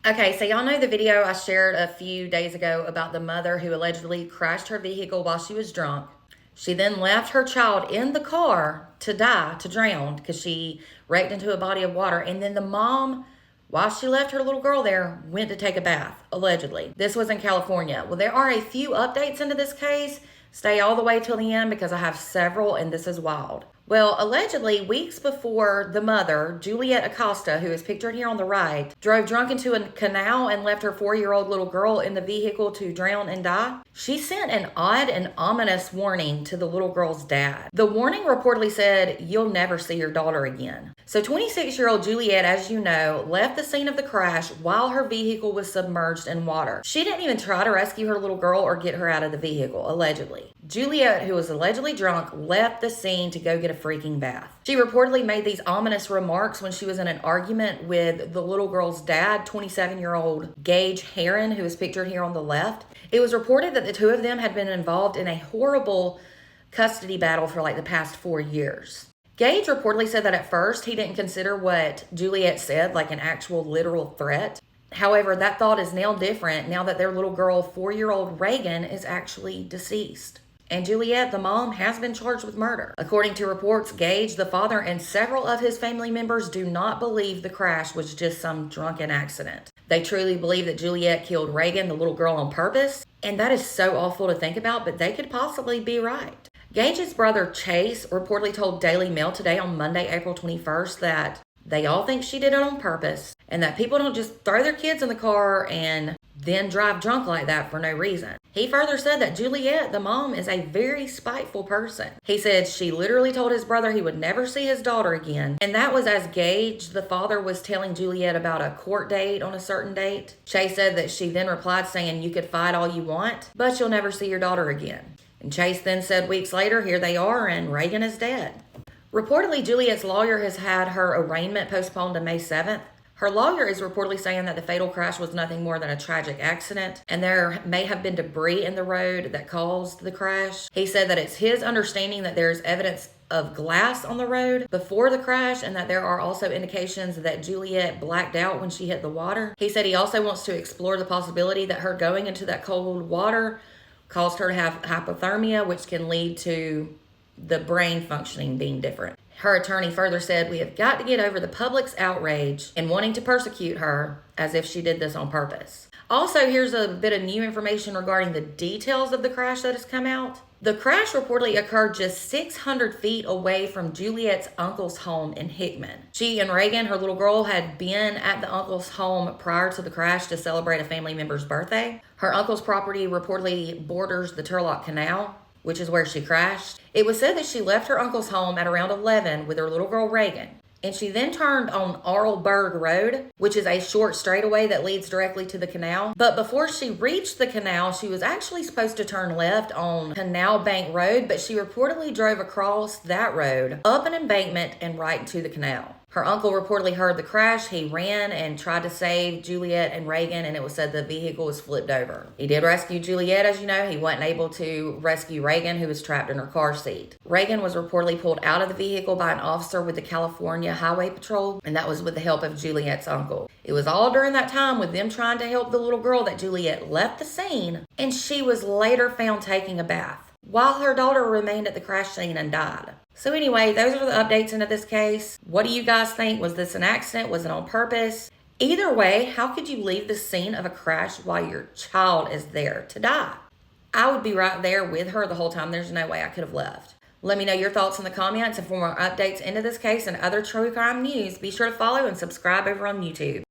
Okay, so y'all know the video I shared a few days ago about the mother who allegedly crashed her vehicle while she was drunk. She then left her child in the car to die, to drown, because she wrecked into a body of water. And then the mom, while she left her little girl there, went to take a bath, allegedly. This was in California. Well, there are a few updates into this case. Stay all the way till the end because I have several and this is wild. Well, allegedly, weeks before the mother, Juliet Acosta, who is pictured here on the right, drove drunk into a canal and left her 4-year-old little girl in the vehicle to drown and die, she sent an odd and ominous warning to the little girl's dad. The warning reportedly said, "You'll never see your daughter again." So 26-year-old Juliet, as you know, left the scene of the crash while her vehicle was submerged in water. She didn't even try to rescue her little girl or get her out of the vehicle, allegedly. Juliet, who was allegedly drunk, left the scene to go get a freaking bath. She reportedly made these ominous remarks when she was in an argument with the little girl's dad, 27-year-old Gage Heron, who is pictured here on the left. It was reported that the two of them had been involved in a horrible custody battle for like the past 4 years. Gage reportedly said that at first he didn't consider what Juliet said like an actual literal threat. However, that thought is now different now that their little girl, 4-year-old Reagan, is actually deceased. And Juliet, the mom, has been charged with murder. According to reports, Gage, the father, and several of his family members do not believe the crash was just some drunken accident. They truly believe that Juliet killed Reagan, the little girl, on purpose. And that is so awful to think about, but they could possibly be right. Gage's brother, Chase, reportedly told Daily Mail today on Monday, April 21st, that they all think she did it on purpose and that people don't just throw their kids in the car and then drive drunk like that for no reason. He further said that Juliet, the mom, is a very spiteful person. He said she literally told his brother he would never see his daughter again. And that was as Gage, the father, was telling Juliet about a court date on a certain date. Chase said that she then replied saying, "You could fight all you want, but you'll never see your daughter again." And Chase then said weeks later, here they are, and Reagan is dead. Reportedly, Juliet's lawyer has had her arraignment postponed to May 7th. Her lawyer is reportedly saying that the fatal crash was nothing more than a tragic accident, and there may have been debris in the road that caused the crash. He said that it's his understanding that there's evidence of glass on the road before the crash, and that there are also indications that Juliet blacked out when she hit the water. He said he also wants to explore the possibility that her going into that cold water caused her to have hypothermia, which can lead to the brain functioning being different. Her attorney further said, "We have got to get over the public's outrage and wanting to persecute her as if she did this on purpose." Also, here's a bit of new information regarding the details of the crash that has come out. The crash reportedly occurred just 600 feet away from Juliet's uncle's home in Hickman. She and Reagan, her little girl, had been at the uncle's home prior to the crash to celebrate a family member's birthday. Her uncle's property reportedly borders the Turlock Canal, which is where she crashed. It was said that she left her uncle's home at around 11 with her little girl Reagan, and she then turned on Arlberg Road, which is a short straightaway that leads directly to the canal. But before she reached the canal, she was actually supposed to turn left on Canal Bank Road, but she reportedly drove across that road, up an embankment, and right into the canal. Her uncle reportedly heard the crash. He ran and tried to save Juliet and Reagan, and it was said the vehicle was flipped over. He did rescue Juliet, as you know. He wasn't able to rescue Reagan, who was trapped in her car seat. Reagan was reportedly pulled out of the vehicle by an officer with the California Highway Patrol, and that was with the help of Juliet's uncle. It was all during that time with them trying to help the little girl that Juliet left the scene, and she was later found taking a bath, while her daughter remained at the crash scene and died. So anyway, those are the updates into this case. What do you guys think? Was this an accident? Was it on purpose? Either way, how could you leave the scene of a crash while your child is there to die? I would be right there with her the whole time. There's no way I could have left. Let me know your thoughts in the comments, and for more updates into this case and other true crime news, be sure to follow and subscribe over on YouTube.